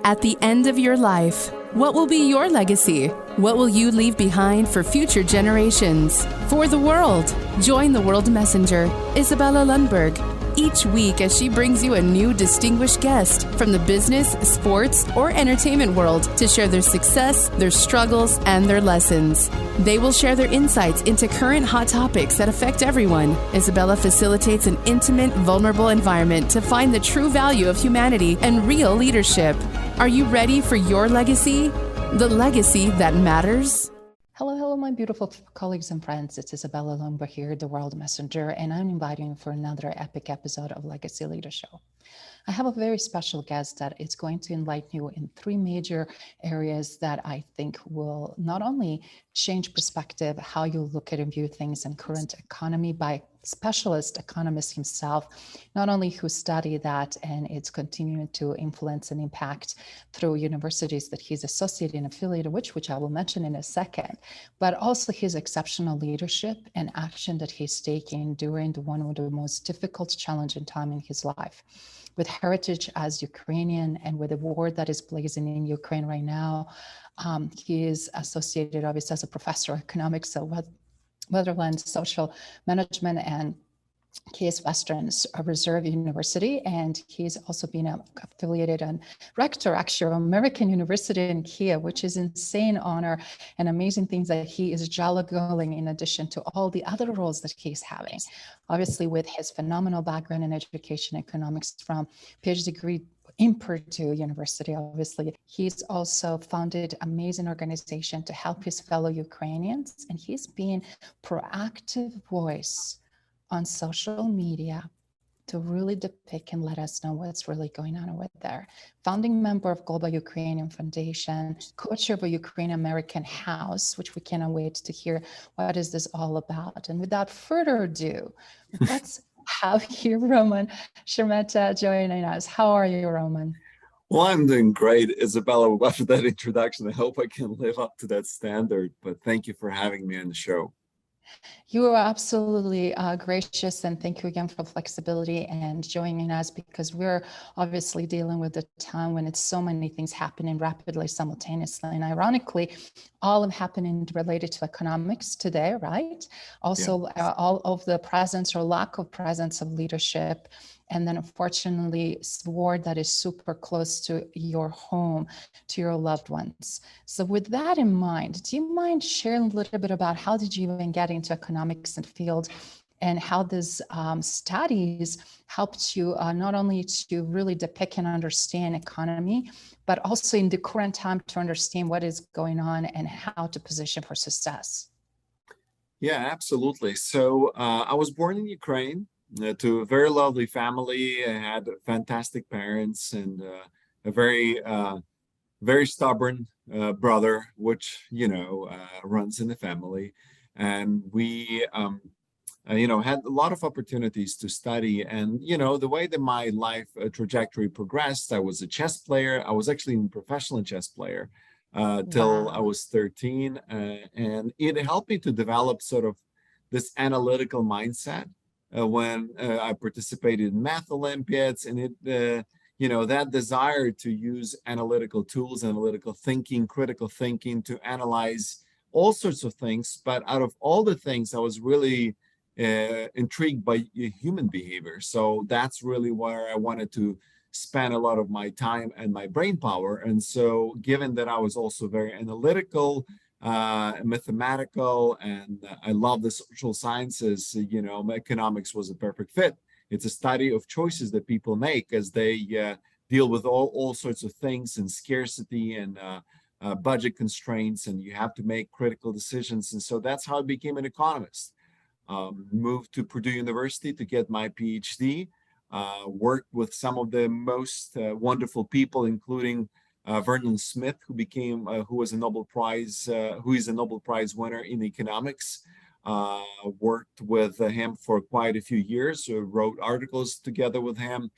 At the end of your life, what will be your legacy? What will you leave behind for future generations? For the world, join the World Messenger, Izabela Lundberg, each week as she brings you a new distinguished guest from the business, sports, or entertainment world to share their success, their struggles, and their lessons. They will share their insights into current hot topics that affect everyone. Izabela facilitates an intimate, vulnerable environment to find the true value of humanity and real leadership. Are you ready for your legacy? The legacy that matters? Hello, my beautiful colleagues and friends. It's Izabela Lundberg here, the World Messenger, and I'm inviting you for another epic episode of Legacy Leader Show. I have a very special guest that is going to enlighten you in three major areas that I think will not only change perspective, how you look at and view things in current economy by specialist economist himself, not only who studied that and it's continuing to influence and impact through universities that he's associated and affiliated with, which I will mention in a second, but also his exceptional leadership and action that he's taking during one of the most difficult, challenging time in his life. With heritage as Ukrainian and with the war that is blazing in Ukraine right now, he is associated obviously as a professor of economics at Netherlands Social Management and Case Western Reserve University, and he's also been affiliated and rector actually of American University in Kiev, which is insane honor and amazing things that he is juggling in addition to all the other roles that he's having. Obviously, with his phenomenal background in education economics from PhD degree in Purdue University, obviously, he's also founded amazing organization to help his fellow Ukrainians, and he's been proactive voice on social media to really depict and let us know what's really going on over there. Founding member of Global Ukraine Foundation, Co-Chair of Ukrainian-American House, which we cannot wait to hear what is this all about. And without further ado, let's have here Roman Sheremeta joining us. How are you, Roman? Well, I'm doing great, Izabela. After that introduction, I hope I can live up to that standard, but thank you for having me on the show. You are absolutely gracious, and thank you again for flexibility and joining us, because we're obviously dealing with a time when it's so many things happening rapidly simultaneously, and ironically, all of happening related to economics today, right? Also, all of the presence or lack of presence of leadership. And then unfortunately, war that is super close to your home, to your loved ones. So with that in mind, do you mind sharing a little bit about how did you even get into economics and field, and how these studies helped you not only to really depict and understand economy, but also in the current time to understand what is going on and how to position for success? Yeah, absolutely. So I was born in Ukraine. To a very lovely family. I had fantastic parents and a very stubborn brother, which, runs in the family. And we, had a lot of opportunities to study. And, the way that my life trajectory progressed, I was a chess player. I was actually a professional chess player till I was 13. And it helped me to develop sort of this analytical mindset. When I participated in math Olympiads, and it, that desire to use analytical tools, analytical thinking, critical thinking to analyze all sorts of things. But out of all the things, I was really intrigued by human behavior. So that's really where I wanted to spend a lot of my time and my brain power. And so given that I was also very analytical, mathematical, and I love the social sciences, economics was a perfect fit. It's a study of choices that people make as they deal with all sorts of things and scarcity and budget constraints, and you have to make critical decisions. And so that's how I became an economist. Moved to Purdue University to get my PhD, worked with some of the most wonderful people, including Vernon Smith, who is a Nobel Prize winner in economics. Worked with him for quite a few years, wrote articles together with him,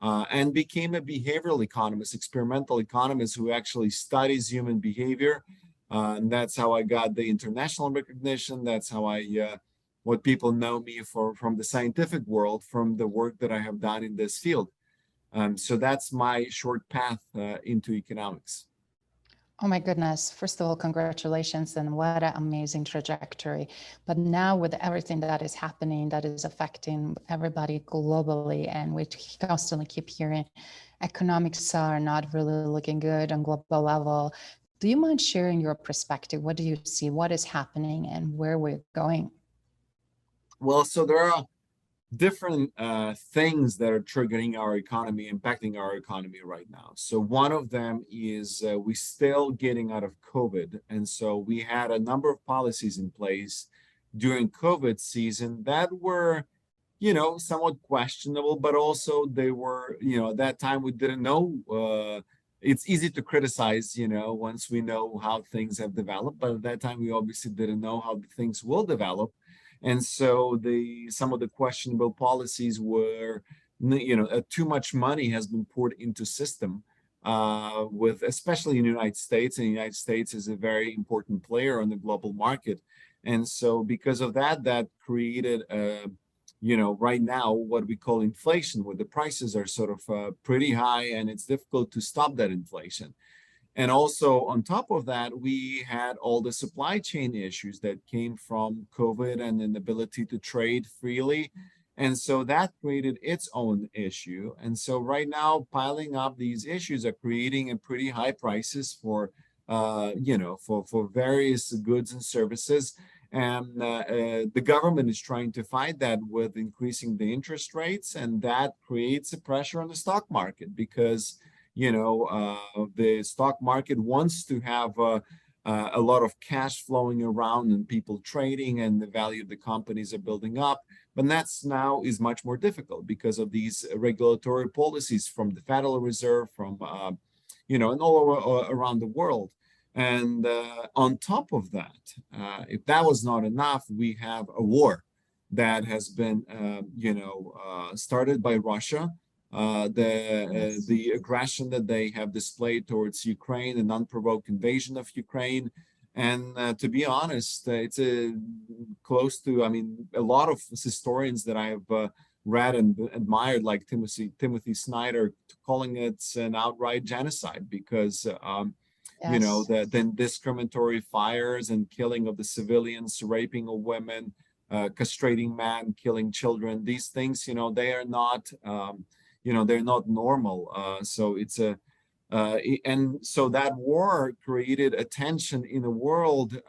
and became a behavioral economist, experimental economist who actually studies human behavior. And that's how I got the international recognition. That's how what people know me from the scientific world, from the work that I have done in this field. So that's my short path into economics. Oh my goodness. First of all, congratulations, and what an amazing trajectory. But now with everything that is happening, that is affecting everybody globally, and we constantly keep hearing economics are not really looking good on global level. Do you mind sharing your perspective? What do you see? What is happening and where we're going? Well, so there are different things that are triggering our economy, impacting our economy right now. So one of them is we still getting out of COVID. And so we had a number of policies in place during COVID season that were, somewhat questionable, but also they were, at that time we didn't know. It's easy to criticize, once we know how things have developed, but at that time we obviously didn't know how things will develop. And so some of the questionable policies were, too much money has been poured into system, with especially in the United States, and the United States is a very important player on the global market. And so because of that, that created, right now what we call inflation, where the prices are sort of pretty high, and it's difficult to stop that inflation. And also on top of that, we had all the supply chain issues that came from COVID and an inability to trade freely. And so that created its own issue. And so right now, piling up these issues are creating a pretty high prices for, for various goods and services. And the government is trying to fight that with increasing the interest rates, and that creates a pressure on the stock market because the stock market wants to have a lot of cash flowing around and people trading, and the value of the companies are building up. But that's now is much more difficult because of these regulatory policies from the Federal Reserve, from and all over, around the world. And on top of that, if that was not enough, we have a war that has been, started by Russia. The aggression that they have displayed towards Ukraine, an unprovoked invasion of Ukraine. And to be honest, it's close to, a lot of historians that I have read and admired, like Timothy Snyder, calling it an outright genocide because, the discriminatory fires and killing of the civilians, raping of women, castrating men, killing children, these things, they are not, they're not normal. So it's and so that war created a tension in the world,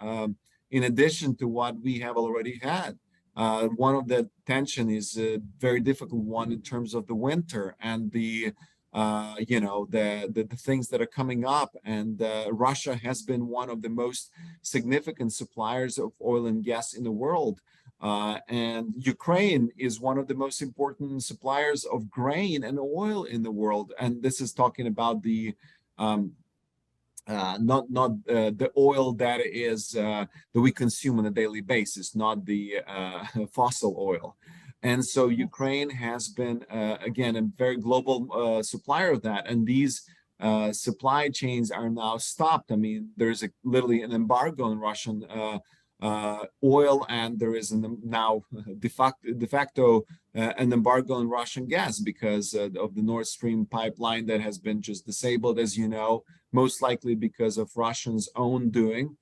in addition to what we have already had. One of the tension is a very difficult one in terms of the winter and the things that are coming up. And Russia has been one of the most significant suppliers of oil and gas in the world. And Ukraine is one of the most important suppliers of grain and oil in the world. And this is talking about the not the oil that is that we consume on a daily basis, not the fossil oil. And so Ukraine has been again a very global supplier of that, and these supply chains are now stopped. There's literally an embargo on Russian oil, and there is now de facto an embargo on Russian gas because of the Nord Stream pipeline that has been just disabled, as you know, most likely because of Russians' own doing.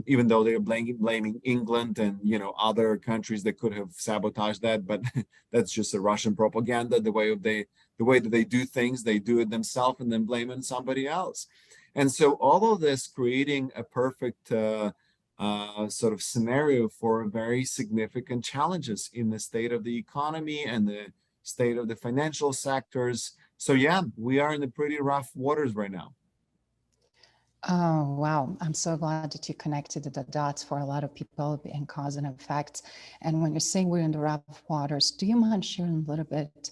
Even though they're blaming England and other countries that could have sabotaged that, but that's just a Russian propaganda. The way that they do things, they do it themselves and then blame it on somebody else. And so all of this creating a perfect sort of scenario for very significant challenges in the state of the economy and the state of the financial sectors. So yeah, we are in the pretty rough waters right now. Oh, wow. I'm so glad that you connected the dots for a lot of people in cause and effect. And when you're saying we're in the rough waters, do you mind sharing a little bit?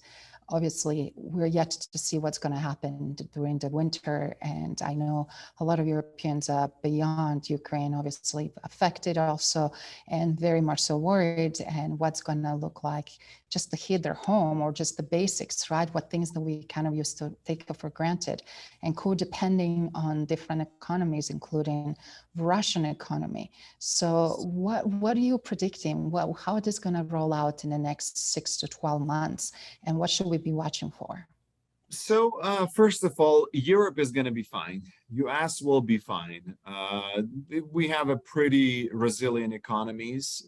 Obviously, we're yet to see what's going to happen during the winter. And I know a lot of Europeans are beyond Ukraine, obviously affected also, and very much so worried, and what's going to look like just to heat their home, or just the basics, right? What things that we kind of used to take for granted, and co-depending on different economies, including Russian economy. So what are you predicting? How is this going to roll out in the next 6 to 12 months? And what should we be watching for? First of all, Europe is going to be fine. US will be fine. We have a pretty resilient economies.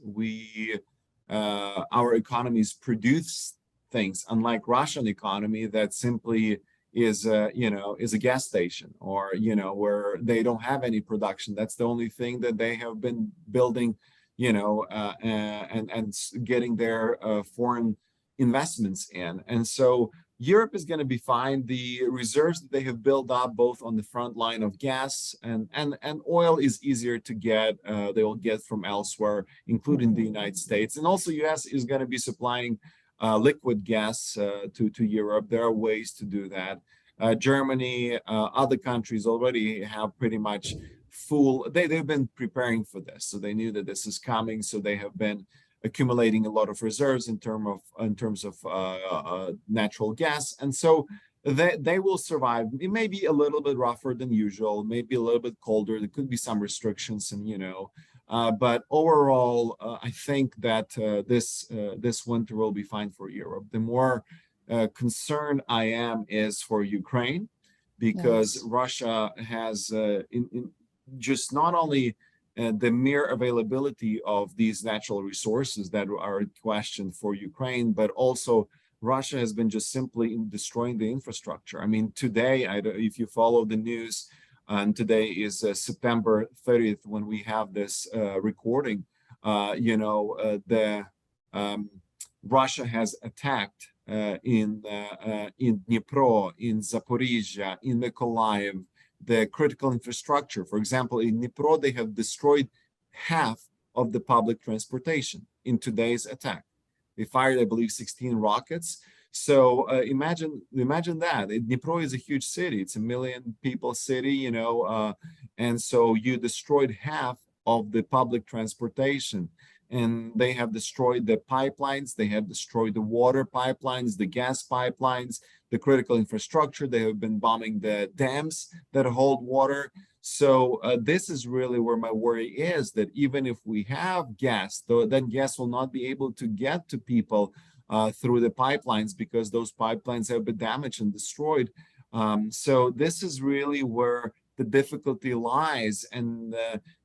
Our economies produce things, unlike Russian economy that simply is a gas station, or where they don't have any production. That's the only thing that they have been building, and getting their foreign investments in. And so Europe is going to be fine. The reserves that they have built up, both on the front line of gas and oil, is easier to get. They will get from elsewhere, including the United States. And also, US is going to be supplying liquid gas to Europe. There are ways to do that. Germany, other countries already have pretty much full. They've been preparing for this, so they knew that this is coming. So they have been accumulating a lot of reserves in terms of natural gas, and so they will survive. It may be a little bit rougher than usual, maybe a little bit colder. There could be some restrictions, but overall, I think that this winter will be fine for Europe. The more concerned I am is for Ukraine, because Yes. Russia has just not only the mere availability of these natural resources that are in question for Ukraine, but also Russia has been just simply destroying the infrastructure. I mean, today, if you follow the news, and today is September 30th when we have this recording, Russia has attacked in Dnipro, in Zaporizhia, in Mykolaiv, the critical infrastructure. For example, in Dnipro, they have destroyed half of the public transportation in today's attack. They fired, I believe, 16 rockets. So imagine that. Dnipro is a huge city. It's a 1 million people city, and so you destroyed half of the public transportation. And they have destroyed the pipelines. They have destroyed the water pipelines, the gas pipelines, the critical infrastructure. They have been bombing the dams that hold water. So this is really where my worry is, that even if we have gas, then gas will not be able to get to people through the pipelines, because those pipelines have been damaged and destroyed. So this is really where the difficulty lies. And,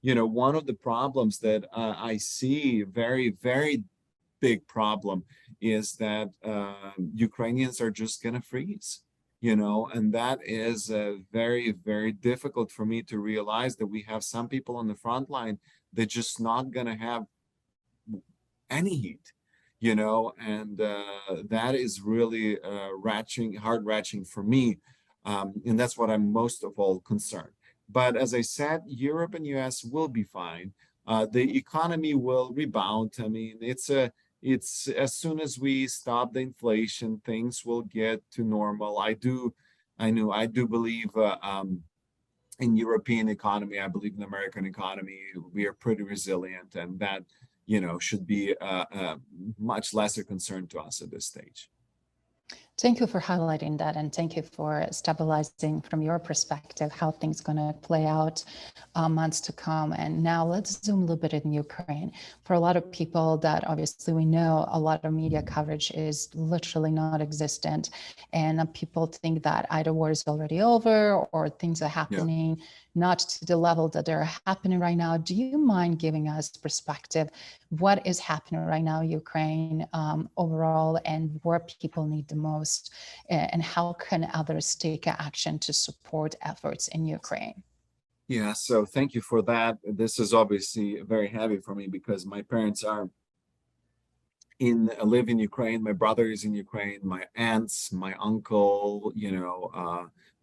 one of the problems that I see, very, very big problem, is that Ukrainians are just going to freeze, and that is very, very difficult for me to realize, that we have some people on the front line that just not going to have any heat, and that is really heart-wrenching for me. And that's what I'm most of all concerned. But as I said, Europe and US will be fine. The economy will rebound. I mean, it's as soon as we stop the inflation, things will get to normal. I do believe in European economy. I believe in American economy. We are pretty resilient, and that should be a much lesser concern to us at this stage. Thank you for highlighting that, and thank you for stabilizing from your perspective how things going to play out months to come. And now let's zoom a little bit in Ukraine. For a lot of people that obviously we know, a lot of media coverage is literally not existent, and people think that either war is already over or things are happening not to the level that they're happening right now. Do you mind giving us perspective? What is happening right now in Ukraine overall, and where people need the most, and how can others take action to support efforts in Ukraine? Yeah, so thank you for that. This is obviously very heavy for me, because my parents live in Ukraine. My brother is in Ukraine. My aunts, my uncle,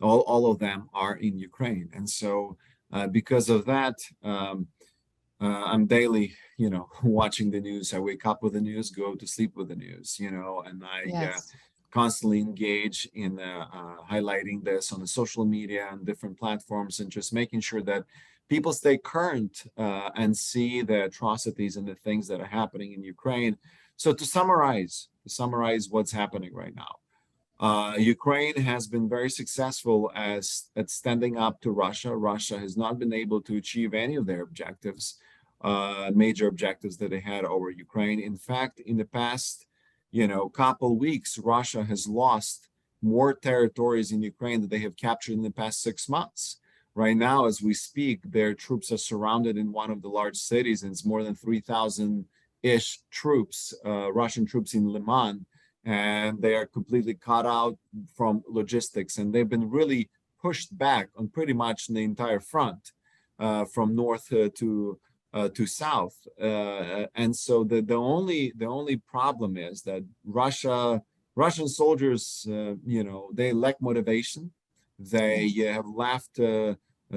all of them are in Ukraine. And so because of that, I'm daily, watching the news. I wake up with the news, go to sleep with the news, and I constantly engage in highlighting this on the social media and different platforms, and just making sure that people stay current and see the atrocities and the things that are happening in Ukraine. So to summarize what's happening right now. Ukraine has been very successful at standing up to Russia. Russia has not been able to achieve any of their objectives, major objectives that they had over Ukraine. In fact, in the past, couple weeks, Russia has lost more territories in Ukraine that they have captured in the past 6 months. Right now, as we speak, their troops are surrounded in one of the large cities, and it's more than 3,000-ish troops, Russian troops in Liman, and they are completely cut out from logistics, and they've been really pushed back on pretty much the entire front, from north to south, and so the only problem is that Russian soldiers, they lack motivation. They have left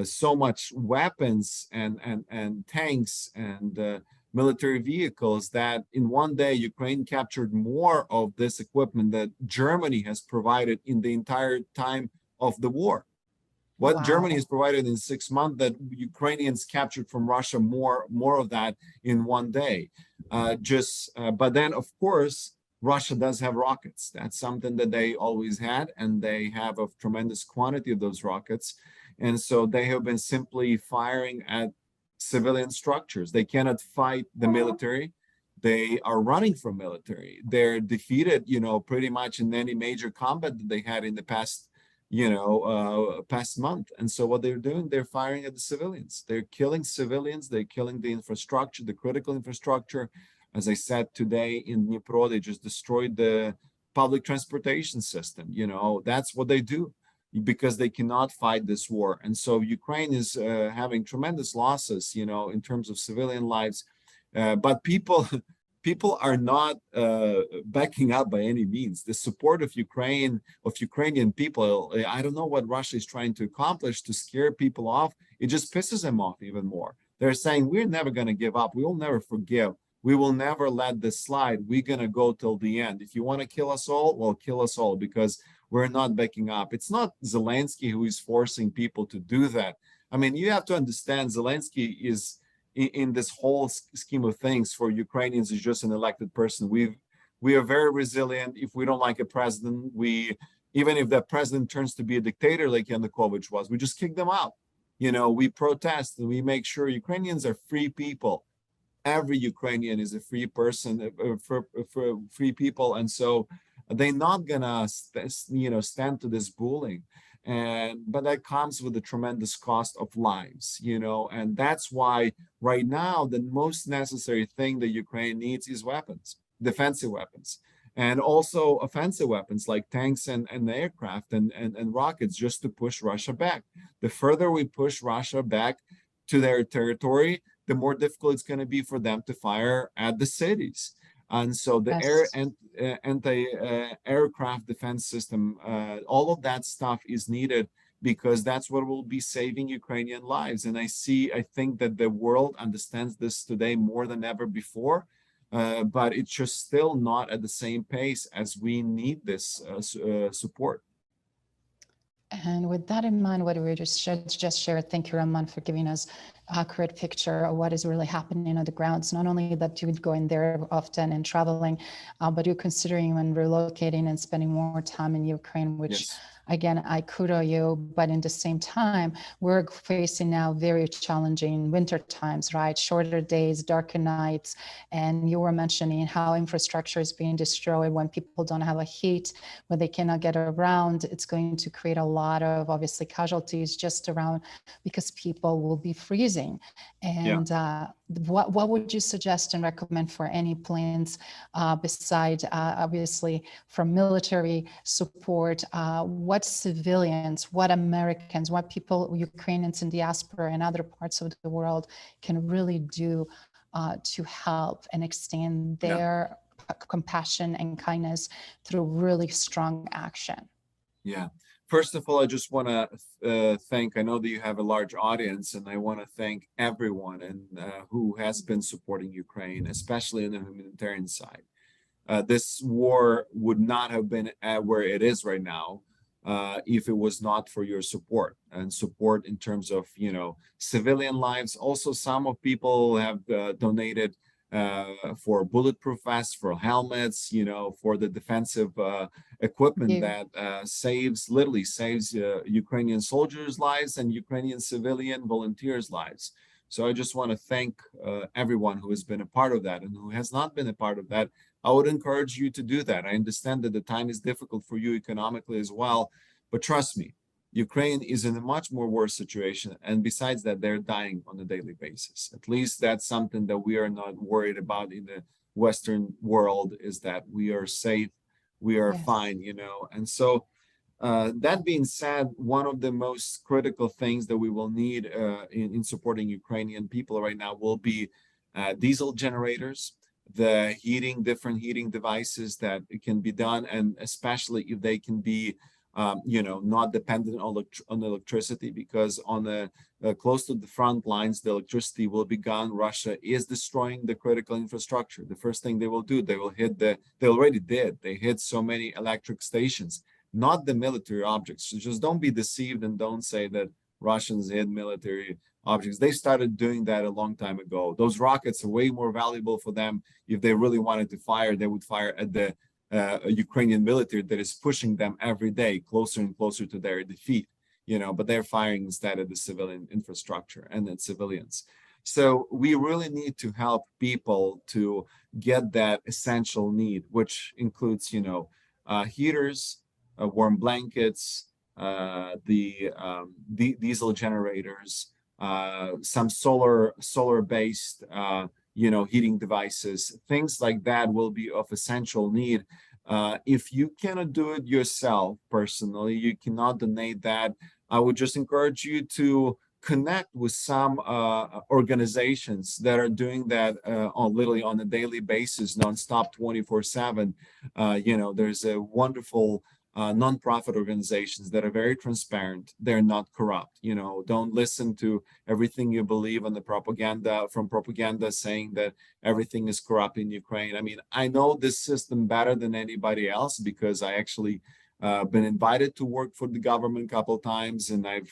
so much weapons and tanks and military vehicles that in one day Ukraine captured more of this equipment that Germany has provided in the entire time of the war. What Germany has provided in 6 months, that Ukrainians captured from Russia more of that in one day. But then, of course, Russia does have rockets. That's something that they always had, and they have a tremendous quantity of those rockets. And so they have been simply firing at civilian structures. They cannot fight the military. They are running from military. They're defeated, pretty much in any major combat that they had in the past month. And so what they're doing, they're firing at the civilians. They're killing civilians. They're killing the infrastructure, the critical infrastructure. As I said today in Dnipro, they just destroyed the public transportation system. That's what they do because they cannot fight this war. And so Ukraine is having tremendous losses, in terms of civilian lives. But people are not backing up by any means. The support of Ukrainian people, I don't know what Russia is trying to accomplish to scare people off. It just pisses them off even more. They're saying, we're never going to give up. We will never forgive. We will never let this slide. We're going to go till the end. If you want to kill us all, well, kill us all, because we're not backing up. It's not Zelensky who is forcing people to do that. I mean, you have to understand Zelensky is, in this whole scheme of things, for Ukrainians, is just an elected person. We are very resilient. If we don't like a president, even if that president turns to be a dictator like Yanukovych was, we just kick them out. We protest and we make sure Ukrainians are free people. Every Ukrainian is a free person, for free people, and so they're not gonna, stand to this bullying. But that comes with a tremendous cost of lives, and that's why right now the most necessary thing that Ukraine needs is weapons, defensive weapons, and also offensive weapons like tanks and aircraft and rockets, just to push Russia back. The further we push Russia back to their territory, the more difficult it's going to be for them to fire at the cities. And so the anti-aircraft defense system, all of that stuff is needed, because that's what will be saving Ukrainian lives. And I think that the world understands this today more than ever before, but it's just still not at the same pace as we need this support. And with that in mind, what we just shared, thank you, Roman, for giving us an accurate picture of what is really happening on the grounds. Not only that you would go in there often and traveling, but you're considering when relocating and spending more time in Ukraine, which, yes, again, I kudo you, but in the same time, we're facing now very challenging winter times, right? Shorter days, darker nights. And you were mentioning how infrastructure is being destroyed when people don't have a heat, when they cannot get around. It's going to create a lot of, obviously, casualties just around, because people will be freezing. And what would you suggest and recommend for any plans besides, obviously, from military support? What civilians, what Americans, what people, Ukrainians in diaspora and other parts of the world can really do to help and extend their compassion and kindness through really strong action? Yeah. First of all, I just want to thank, I know that you have a large audience, and I want to thank everyone who has been supporting Ukraine, especially on the humanitarian side. This war would not have been where it is right now if it was not for your support, and support in terms of, civilian lives. Also, some of people have donated for bulletproof vests, for helmets, for the defensive equipment that literally saves Ukrainian soldiers' lives and Ukrainian civilian volunteers' lives. So I just want to thank everyone who has been a part of that, and who has not been a part of that, I would encourage you to do that. I understand that the time is difficult for you economically as well, but trust me, Ukraine is in a much more worse situation. And besides that, they're dying on a daily basis. At least that's something that we are not worried about in the Western world, is that we are safe, we are fine, And so that being said, one of the most critical things that we will need in supporting Ukrainian people right now will be diesel generators, different heating devices that it can be done, and especially if they can be, not dependent on electricity, because on the close to the front lines, the electricity will be gone. Russia is destroying the critical infrastructure. The first thing they will do, they already did. They hit so many electric stations, not the military objects. So just don't be deceived and don't say that Russians hit military objects. They started doing that a long time ago. Those rockets are way more valuable for them. If they really wanted to fire, they would fire at the Ukrainian military that is pushing them every day closer and closer to their defeat, but they're firing instead at the civilian infrastructure and at civilians. So we really need to help people to get that essential need, which includes, heaters, warm blankets, the diesel generators, some solar-based, heating devices, things like that will be of essential need. If you cannot do it yourself personally, you cannot donate that. I would just encourage you to connect with some organizations that are doing that literally on a daily basis, nonstop, 24/7. There's a wonderful nonprofit organizations that are very transparent. They're not corrupt. Don't listen to everything you believe on the propaganda saying that everything is corrupt in Ukraine. I mean, I know this system better than anybody else because I actually been invited to work for the government a couple of times, and I'm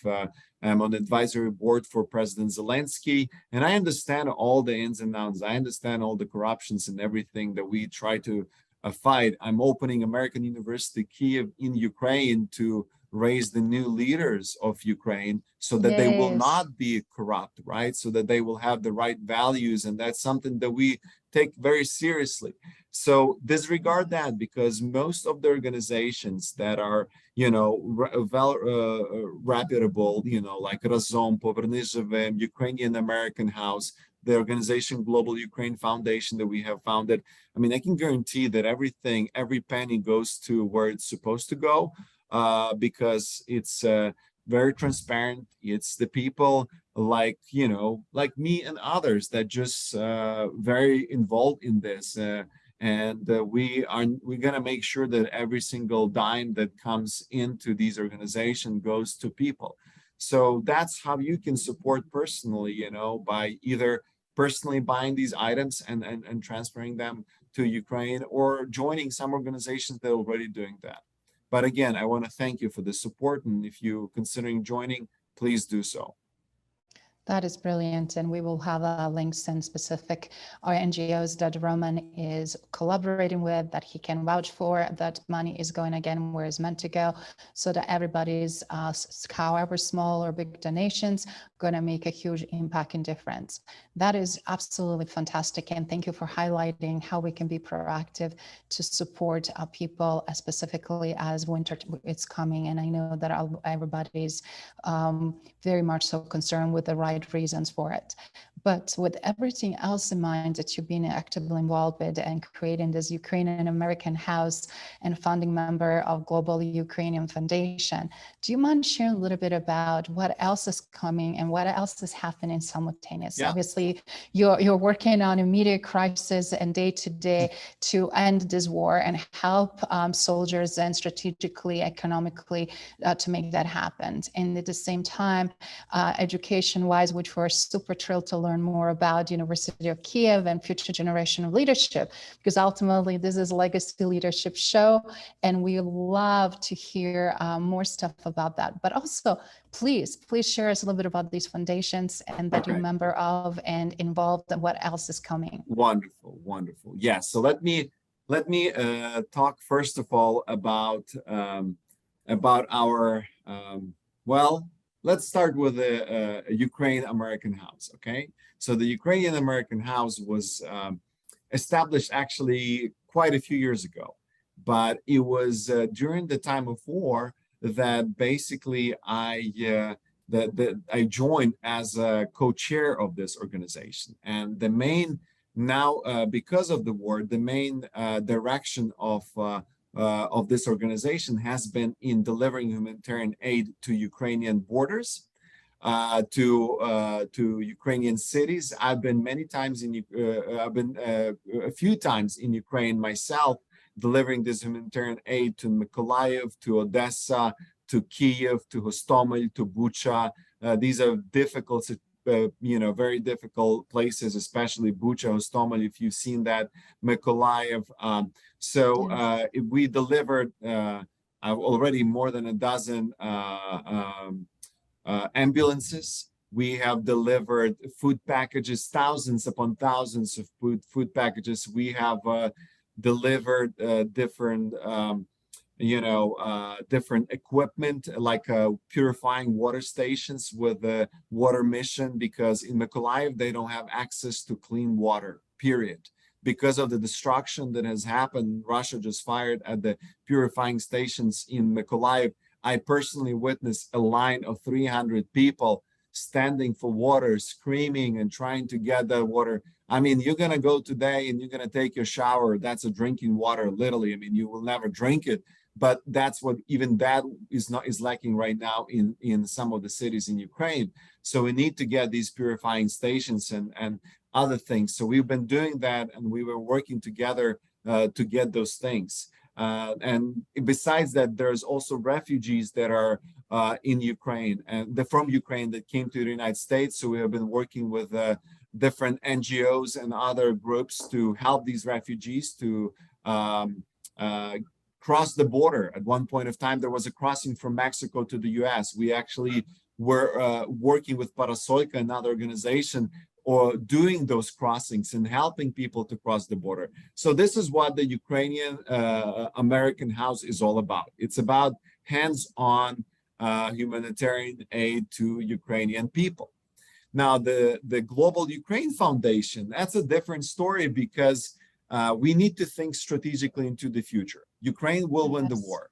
on the advisory board for President Zelensky, and I understand all the ins and outs. I understand all the corruptions and everything that we try to fight. I'm opening American University Kiev in Ukraine to raise the new leaders of Ukraine so that they will not be corrupt, right? So that they will have the right values. And that's something that we take very seriously. So disregard that, because most of the organizations that are, reputable, like Razom, Poverny Живем, Ukrainian-American House, the organization Global Ukraine Foundation that we have founded. I mean, I can guarantee that every penny goes to where it's supposed to go, because it's very transparent. It's the people like me and others that just very involved in this. We're gonna make sure that every single dime that comes into these organizations goes to people. So that's how you can support personally, by either personally buying these items and transferring them to Ukraine, or joining some organizations that are already doing that. But again, I want to thank you for the support, and if you're considering joining, please do so. That is brilliant. And we will have links and specific NGOs that Roman is collaborating with, that he can vouch for, that money is going again where it's meant to go, so that everybody's, however small or big donations, going to make a huge impact and difference. That is absolutely fantastic. And thank you for highlighting how we can be proactive to support people, specifically as winter is coming. And I know that everybody's very much so concerned with the right reasons for it. But with everything else in mind that you've been actively involved with and creating this Ukrainian-American House and founding member of Global Ukrainian Foundation, do you mind sharing a little bit about what else is coming and what else is happening simultaneously? Yeah. Obviously, you're working on immediate crisis and day-to-day to end this war and help soldiers and strategically, economically to make that happen. And at the same time, education-wise, which we're super thrilled to learn more about, University of Kiev and future generation of leadership, because ultimately this is a legacy leadership show, and we love to hear more stuff about that. But also, please share us a little bit about these foundations and that you're a member of and involved, and what else is coming. Wonderful. Yes. So let me talk first of all about our let's start with the Ukraine-American House, okay? So the Ukrainian-American House was established actually quite a few years ago. But it was during the time of war that basically I joined as a co-chair of this organization. And the main now, because of the war, the main direction of this organization has been in delivering humanitarian aid to Ukrainian borders, to Ukrainian cities. I've been many times I've been a few times in Ukraine myself, delivering this humanitarian aid to Mykolaiv, to Odessa, to Kiev, to Hostomel, to Bucha. These are difficult, very difficult places, especially Bucha, Hostomel, if you've seen that, Mykolaiv. We delivered already more than a dozen ambulances. We have delivered food packages, thousands upon thousands of food packages. We have delivered different different equipment like purifying water stations with a water mission, because in Mykolaiv they don't have access to clean water, period. Because of the destruction that has happened, Russia just fired at the purifying stations in Mykolaiv. I personally witnessed a line of 300 people standing for water, screaming and trying to get that water. I mean, you're going to go today and you're going to take your shower. That's a drinking water, literally. I mean, you will never drink it. But that's what, even that is lacking right now in some of the cities in Ukraine. So we need to get these purifying stations and other things. So we've been doing that, and we were working together to get those things. And besides that, there's also refugees that are in Ukraine and from Ukraine that came to the United States. So we have been working with different NGOs and other groups to help these refugees to cross the border. At one point of time, there was a crossing from Mexico to the US. We actually were working with Parasoika, another organization, or doing those crossings and helping people to cross the border. So this is what the Ukrainian-American House is all about. It's about hands-on humanitarian aid to Ukrainian people. Now, the Global Ukraine Foundation, that's a different story, because we need to think strategically into the future. Ukraine will win the war.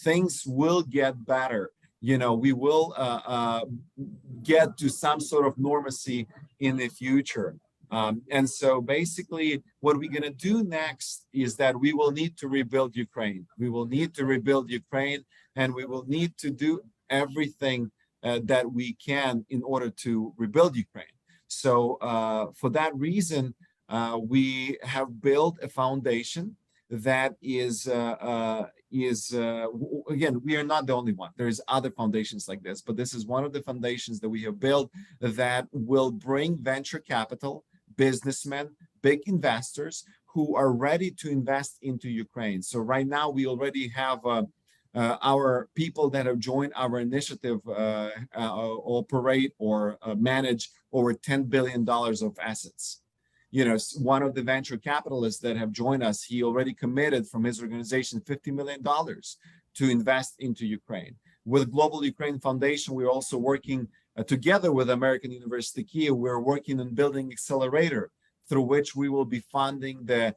Things will get better. We will get to some sort of normalcy in the future. And so basically what we're going to do next is that we will need to rebuild Ukraine. We will need to rebuild Ukraine, and we will need to do everything that we can in order to rebuild Ukraine. So for that reason, we have built a foundation that is again, we are not the only one. There's other foundations like this, but this is one of the foundations that we have built that will bring venture capital, businessmen, big investors who are ready to invest into Ukraine. So right now we already have our people that have joined our initiative operate or manage over $10 billion of assets. One of the venture capitalists that have joined us, he already committed from his organization $50 million to invest into Ukraine. With Global Ukraine Foundation, we're also working together with American University Kyiv. We're working on building accelerator through which we will be funding the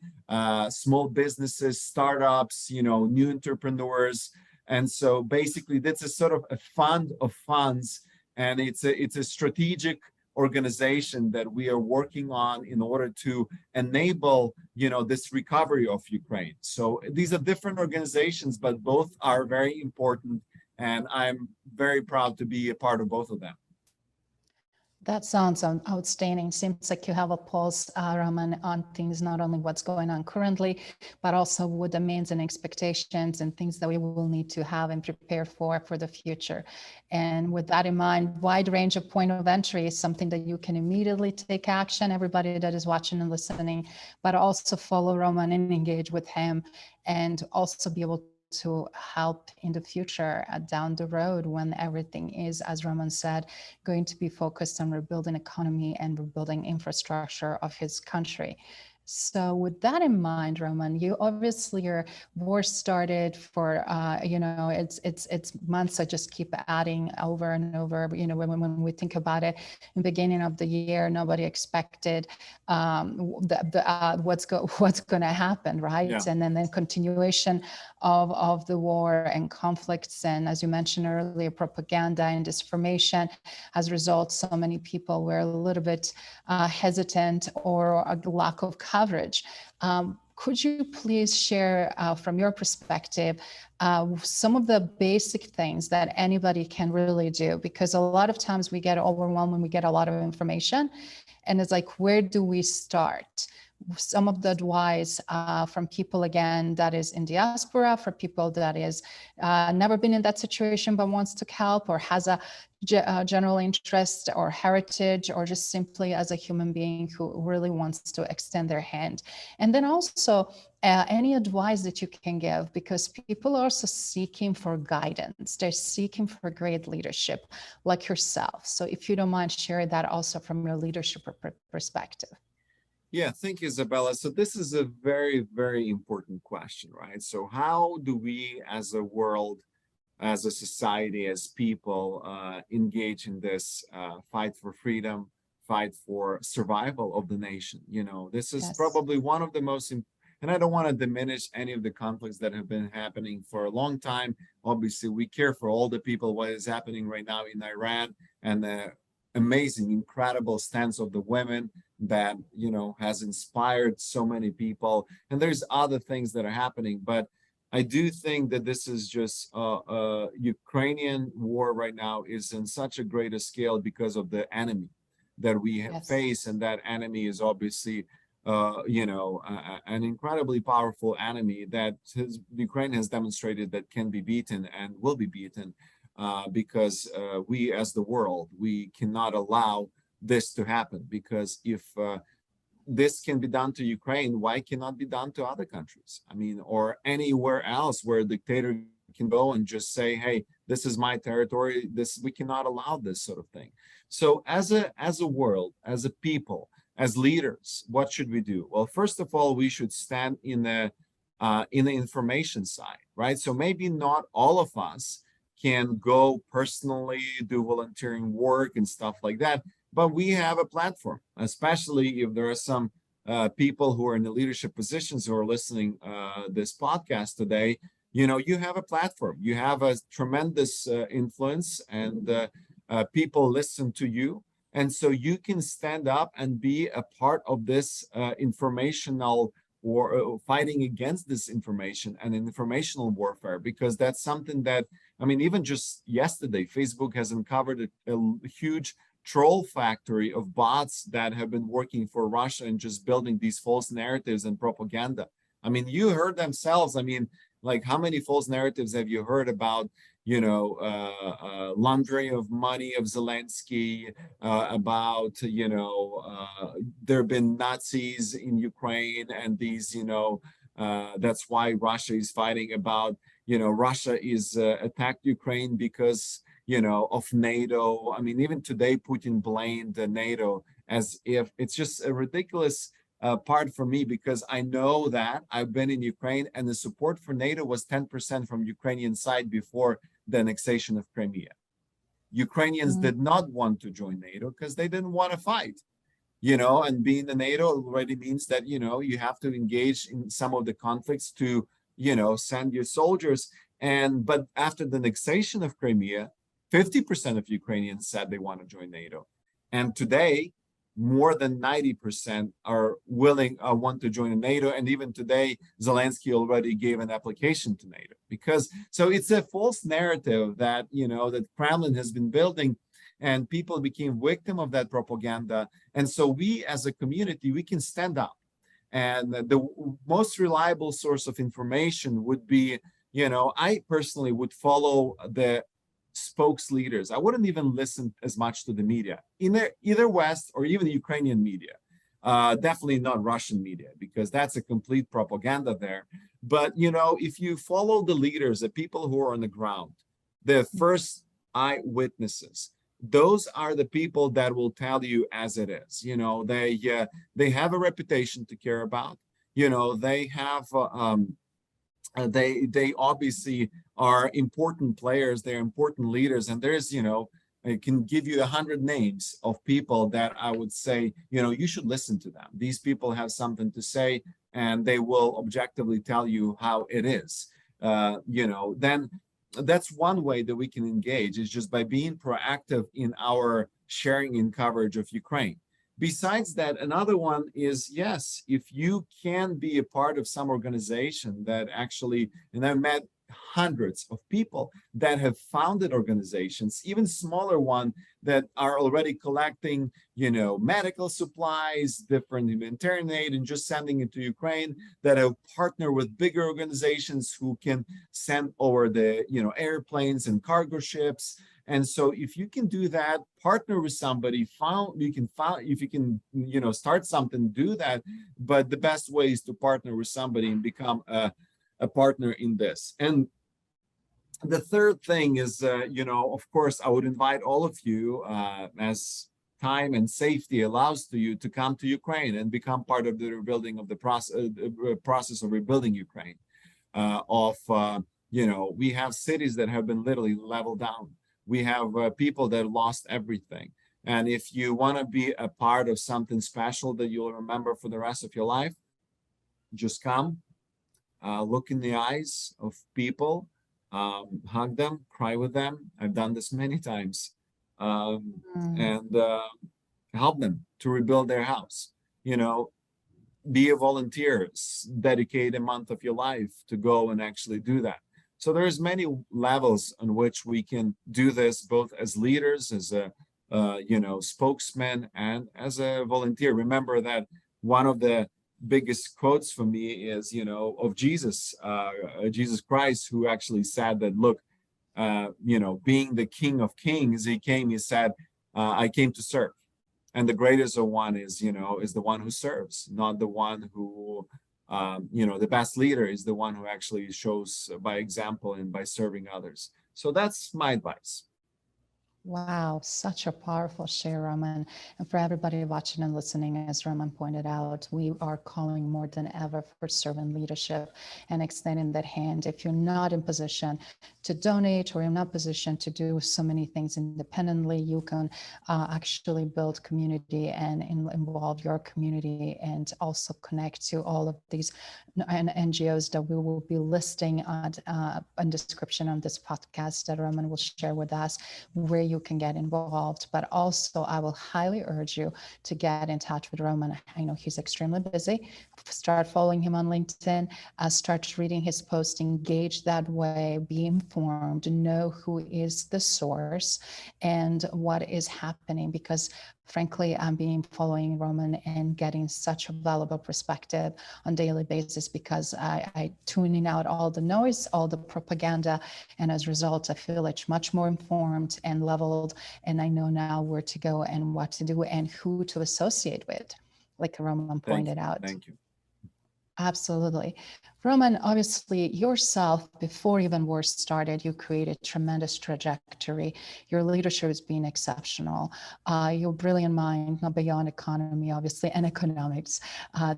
small businesses, startups, new entrepreneurs. And so basically that's a sort of a fund of funds, and it's a strategic organization that we are working on in order to enable, this recovery of Ukraine. So these are different organizations, but both are very important, and I'm very proud to be a part of both of them. That sounds outstanding. Seems like you have a pulse, Roman, on things, not only what's going on currently, but also what demands and expectations and things that we will need to have and prepare for the future. And with that in mind, wide range of point of entry is something that you can immediately take action, everybody that is watching and listening, but also follow Roman and engage with him, and also be able to help in the future down the road when everything is, as Roman said, going to be focused on rebuilding economy and rebuilding infrastructure of his country. So with that in mind, Roman, you obviously your war started for it's months that just keep adding over and over. When we think about it, in the beginning of the year, nobody expected what's going to happen, right? Yeah. And then the continuation of the war and conflicts, and as you mentioned earlier, propaganda and disinformation. As a result, so many people were a little bit hesitant or a lack of coverage. Could you please share from your perspective some of the basic things that anybody can really do? Because a lot of times we get overwhelmed when we get a lot of information, and it's like, where do we start? Some of the advice from people, again, that is in diaspora, for people that is never been in that situation but wants to help, or has a general interest or heritage, or just simply as a human being who really wants to extend their hand. And then also any advice that you can give, because people are also seeking for guidance. They're seeking for great leadership like yourself. So if you don't mind sharing that also from your leadership perspective. Yeah, thank you, Izabela. So this is a very, very important question, right? So how do we as a world, as a society, as people engage in this fight for freedom, fight for survival of the nation? This is probably one of the most, and I don't want to diminish any of the conflicts that have been happening for a long time. Obviously, we care for all the people, what is happening right now in Iran, and the amazing, incredible stance of the women that has inspired so many people. And there's other things that are happening, but I do think that this is just Ukrainian war right now is in such a greater scale because of the enemy that we face, and that enemy is obviously an incredibly powerful enemy that Ukraine has demonstrated that can be beaten and will be beaten. Because we as the world, we cannot allow this to happen, because if this can be done to Ukraine, why cannot be done to other countries? I mean, or anywhere else where a dictator can go and just say, hey, this is my territory, we cannot allow this sort of thing. So as a world, as a people, as leaders, what should we do? Well, first of all, we should stand in the information side, right? So maybe not all of us can go personally do volunteering work and stuff like that, but we have a platform, especially if there are some people who are in the leadership positions who are listening this podcast today. You have a platform, you have a tremendous influence, and people listen to you, and so you can stand up and be a part of this informational or fighting against disinformation and informational warfare, because that's something that, I mean, even just yesterday, Facebook has uncovered a huge troll factory of bots that have been working for Russia and just building these false narratives and propaganda. I mean, you heard themselves. I mean, like, how many false narratives have you heard about, laundering of money of Zelensky, about, there have been Nazis in Ukraine, and these, that's why Russia is fighting, about, Russia is attacked Ukraine because, of NATO. I mean, even today, Putin blamed NATO, as if it's just a ridiculous part for me, because I know that I've been in Ukraine, and the support for NATO was 10% from Ukrainian side before the annexation of Crimea. Ukrainians did not want to join NATO because they didn't want to fight, and being in NATO already means that, you have to engage in some of the conflicts to, send your soldiers. But after the annexation of Crimea, 50% of Ukrainians said they want to join NATO. And today, more than 90% are want to join NATO. And even today, Zelensky already gave an application to NATO, so it's a false narrative that, that Kremlin has been building, and people became victim of that propaganda. And so we as a community, we can stand up. And the most reliable source of information would be, I personally would follow the spokes leaders. I wouldn't even listen as much to the media, either West or even Ukrainian media. Definitely not Russian media, because that's a complete propaganda there. But, if you follow the leaders, the people who are on the ground, the first eyewitnesses, those are the people that will tell you as it is. They have a reputation to care about. They have they obviously are important players. They're important leaders, and there's I can give you 100 names of people that I would say you should listen to them. These people have something to say, and they will objectively tell you how it is. Then that's one way that we can engage, is just by being proactive in our sharing and coverage of Ukraine. Besides that, another one is, yes, if you can be a part of some organization that actually, and I've met hundreds of people that have founded organizations, even smaller ones that are already collecting, medical supplies, different humanitarian aid, and just sending it to Ukraine, that have partnered with bigger organizations who can send over the, airplanes and cargo ships. And so if you can do that, partner with somebody, if you can, start something, do that. But the best way is to partner with somebody and become a partner in this. And the third thing is, of course, I would invite all of you, as time and safety allows to you, to come to Ukraine and become part of the rebuilding of the process of rebuilding Ukraine. We have cities that have been literally leveled down. We have people that lost everything. And if you want to be a part of something special that you'll remember for the rest of your life, just come, look in the eyes of people, hug them, cry with them. I've done this many times, and help them to rebuild their house. Be a volunteer, dedicate a month of your life to go and actually do that. So there's many levels on which we can do this, both as leaders, as a spokesman, and as a volunteer. Remember that one of the biggest quotes for me is, of Jesus Christ, who actually said that, look, being the King of Kings, he said, I came to serve. And the greatest of one is the one who serves, not the one who, the best leader is the one who actually shows by example and by serving others. So that's my advice. Wow, such a powerful share, Roman. And for everybody watching and listening, as Roman pointed out, we are calling more than ever for servant leadership and extending that hand. If you're not in position to donate, or you're not in position to do so many things independently, you can actually build community and involve your community, and also connect to all of these NGOs that we will be listing in description on this podcast that Roman will share with us, where you can get involved. But also, I will highly urge you to get in touch with Roman. I know he's extremely busy. Start following him on LinkedIn, start reading his posts, engage that way, be informed, know who is the source and what is happening, because frankly, I'm following Roman and getting such a valuable perspective on a daily basis, because I tuning out all the noise, all the propaganda, and as a result, I feel like much more informed and leveled, and I know now where to go and what to do and who to associate with, like Roman pointed out. Thank you. Absolutely. Roman, obviously yourself, before even war started, you created tremendous trajectory. Your leadership has been exceptional. Your brilliant mind, not beyond economy, obviously, and economics,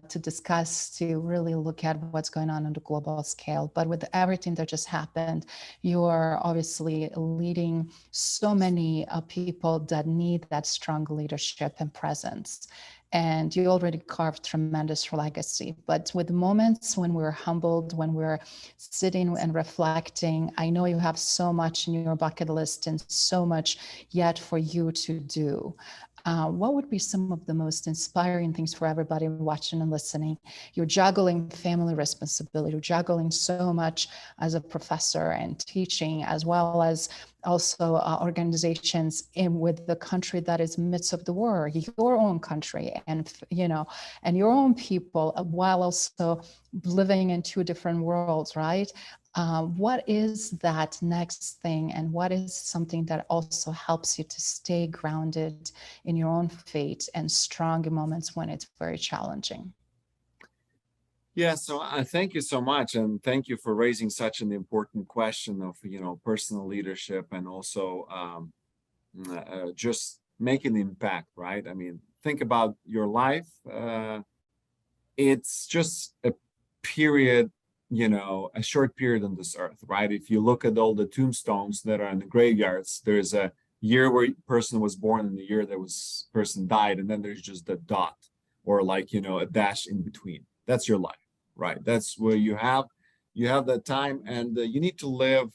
to discuss, to really look at what's going on the global scale. But with everything that just happened, you are obviously leading so many people that need that strong leadership and presence. And you already carved tremendous legacy. But with moments when we're humbled, when we're sitting and reflecting, I know you have so much in your bucket list and so much yet for you to do. What would be some of the most inspiring things for everybody watching and listening? You're juggling family responsibility, you're juggling so much as a professor and teaching, as well as also organizations with the country that is midst of the war, your own country, and and your own people, while also living in two different worlds, right? What is that next thing, and what is something that also helps you to stay grounded in your own faith and strong in moments when it's very challenging? Yeah, so I thank you so much, and thank you for raising such an important question of personal leadership, and also just make an impact, right? I mean, think about your life. It's just a period, a short period on this earth, right? If you look at all the tombstones that are in the graveyards, there's a year where a person was born and the year that was person died, and then there's just a dot or like a dash in between. That's your life, right? That's where you have that time, and you need to live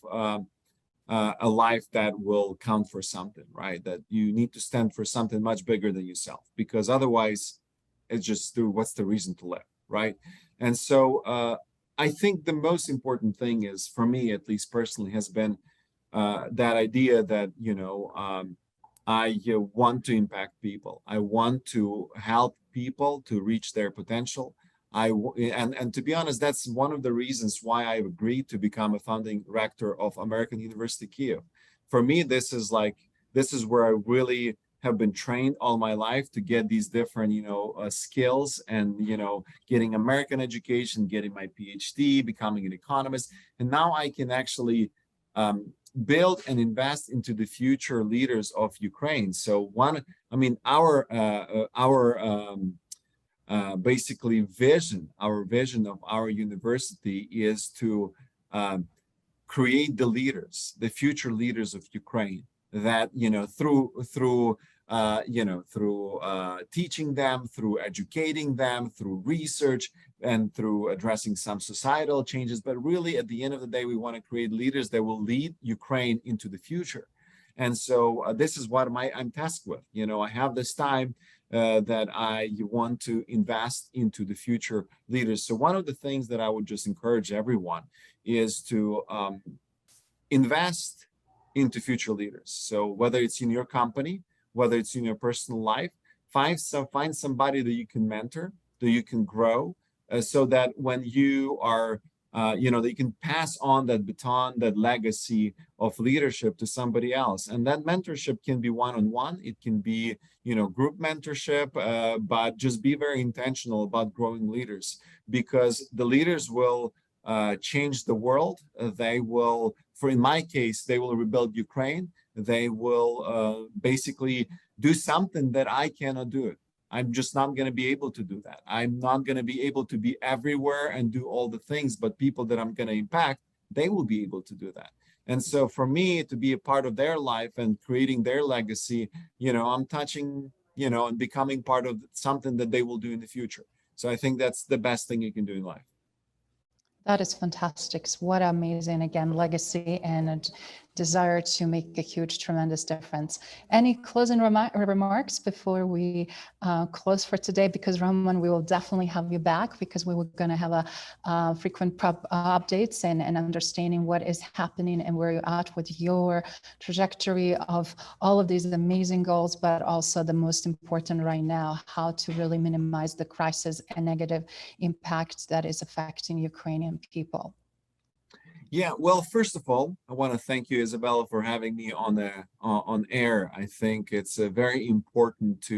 a life that will count for something, right? That you need to stand for something much bigger than yourself, because otherwise it's just what's the reason to live, right? And so I think the most important thing is, for me at least personally, has been that idea that I want to impact people. I want to help people to reach their potential. And to be honest, that's one of the reasons why I agreed to become a founding rector of American University Kyiv. For me, this is where I really have been trained all my life to get these different skills, and getting American education, getting my PhD, becoming an economist, and now I can actually build and invest into the future leaders of Ukraine. So basically our vision of our university is to create the leaders, the future leaders of Ukraine, that through teaching them, through educating them, through research, and through addressing some societal changes. But really, at the end of the day, we want to create leaders that will lead Ukraine into the future. And so this is what I'm tasked with. I have this time that I want to invest into the future leaders. So one of the things that I would just encourage everyone is to invest into future leaders. So whether it's in your company, whether it's in your personal life, find somebody that you can mentor, that you can grow, so that when you are, that you can pass on that baton, that legacy of leadership to somebody else. And that mentorship can be one-on-one, it can be, group mentorship, but just be very intentional about growing leaders, because the leaders will change the world. They will, in my case, they will rebuild Ukraine. They will basically do something that I cannot do it. I'm just not going to be able to do that. I'm not going to be able to be everywhere and do all the things, but people that I'm going to impact, they will be able to do that. And so for me to be a part of their life and creating their legacy, I'm touching, and becoming part of something that they will do in the future. So I think that's the best thing you can do in life. That is fantastic. What amazing, again, legacy and a desire to make a huge, tremendous difference. Any closing remarks before we close for today? Because Roman, we will definitely have you back, because we were going to have a frequent updates and understanding what is happening and where you're at with your trajectory of all of these amazing goals, but also the most important right now, how to really minimize the crisis and negative impact that is affecting Ukrainian people. Yeah, well, first of all, I want to thank you, Izabela, for having me on air. I think it's very important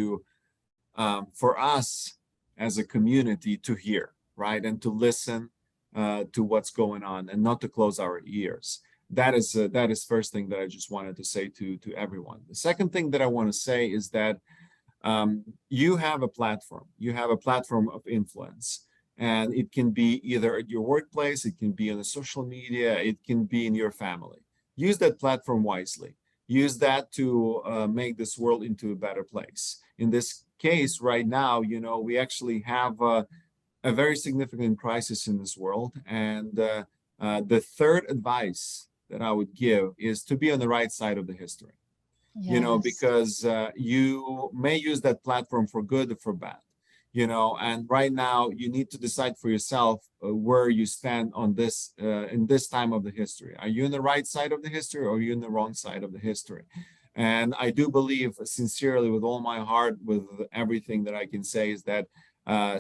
for us as a community to hear, right, and to listen to what's going on, and not to close our ears. That is first thing that I just wanted to say to everyone. The second thing that I want to say is that you have a platform. You have a platform of influence. And it can be either at your workplace, it can be on the social media, it can be in your family. Use that platform wisely. Use that to make this world into a better place. In this case, right now, we actually have a very significant crisis in this world. And the third advice that I would give is to be on the right side of the history. Yes. Because you may use that platform for good or for bad. And right now you need to decide for yourself where you stand on this in this time of the history. Are you in the right side of the history, or are you in the wrong side of the history? And I do believe sincerely, with all my heart, with everything that I can say, is that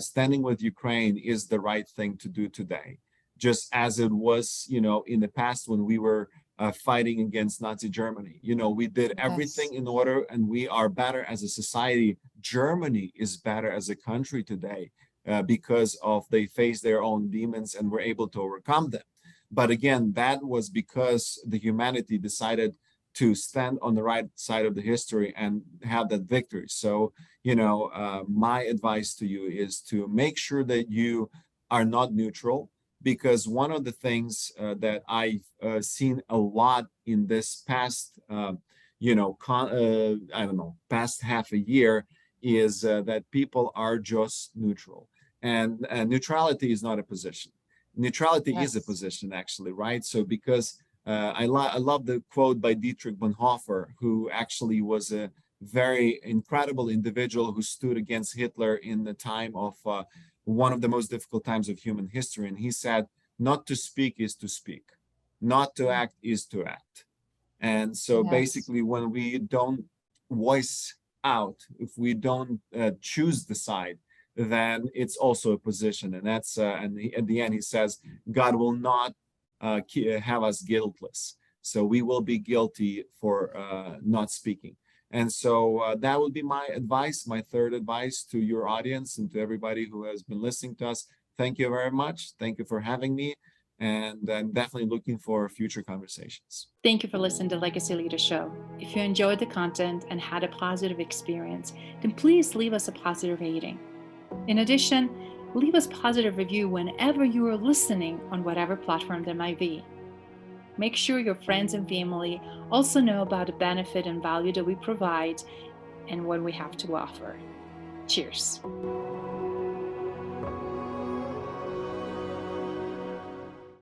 standing with Ukraine is the right thing to do today, just as it was, in the past when we were fighting against Nazi Germany. We did everything in order, and we are better as a society. Germany is better as a country today because they face their own demons and were able to overcome them. But again, that was because the humanity decided to stand on the right side of the history and have that victory. So, my advice to you is to make sure that you are not neutral, because one of the things that I've seen a lot in this past, past half a year is that people are just neutral. And neutrality is not a position. Neutrality is a position, actually, right? So because I love the quote by Dietrich Bonhoeffer, who actually was a very incredible individual who stood against Hitler in the time of one of the most difficult times of human history. And he said, not to speak is to speak. Not to act is to act. And so basically, when we don't voice out, if we don't choose the side, then it's also a position. And that's, at the end, he says, God will not have us guiltless. So we will be guilty for not speaking. And so that would be my advice, my third advice to your audience and to everybody who has been listening to us. Thank you very much. Thank you for having me. And I'm definitely looking for future conversations. Thank you for listening to Legacy Leader Show. If you enjoyed the content and had a positive experience, then please leave us a positive rating. In addition, leave us a positive review whenever you are listening on whatever platform there might be. Make sure your friends and family also know about the benefit and value that we provide and what we have to offer. Cheers.